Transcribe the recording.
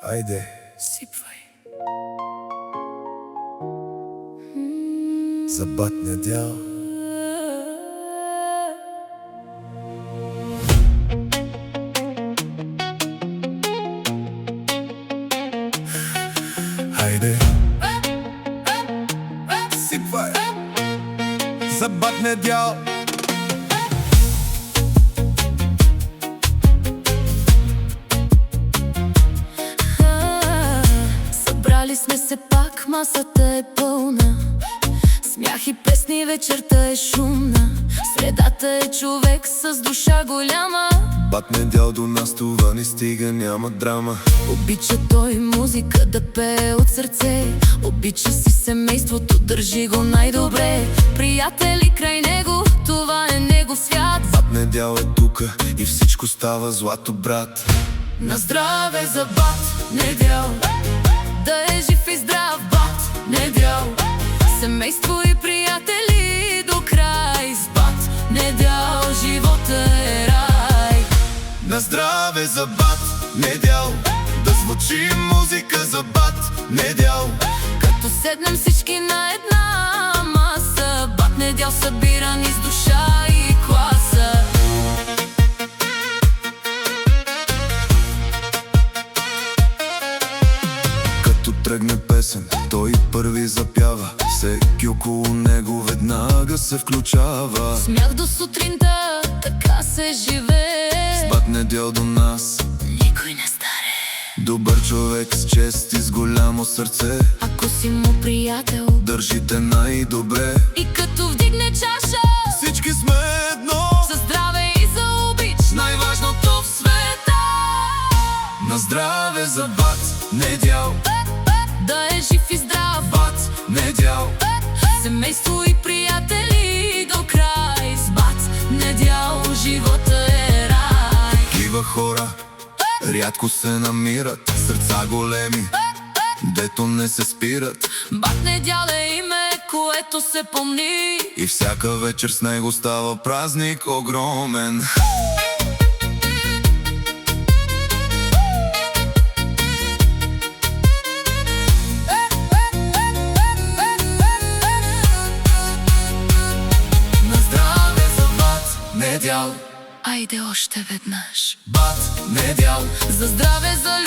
Айде, Сипвай. за батния дял. Хайде, сипвай за батния дял. Събрали сме се пак, масата е пълна. Смях и песни, вечерта е шумна. В средата е човек с душа голяма. Батния дял до нас, това ни стига, няма драма. Обича той музика да пее от сърце. Обича си семейството, държи го най-добре. Приятели край него, това е негов свят. Батния дял е тука и всичко става злато, брат. На здраве за бат Недял, да е жив и здрав бат Недял. Семейство и приятели до край. С бат Недял живота е рай. На здраве за бат Недял, да звучи музика за бат Недял. Като седнем всички на една маса, бат Недял събира ни с душа и класа. Като тръгне песен, той първи запява. Всеки около него веднага се включава. Смях до сутринта, така се живее. С бат Недял до нас Никой не старе. добър човек с чест и с голямо сърце. Ако си му приятел, Държите най-добре. и като вдигне чаша, Всички сме едно, за здраве и за обич, най-важното в света. на здраве за бат Недял. Да е жив и здрав Бат Недял, семейство и приятели до край. С бат Недял живота е рай. такива хора рядко се намират. Сърца големи, дето не се спират. Бат Недял е име, което се помни. И всяка вечер с него става празник огромен. На здраве за бат Недял. Айде още веднъж. Бат Недял. За здраве, за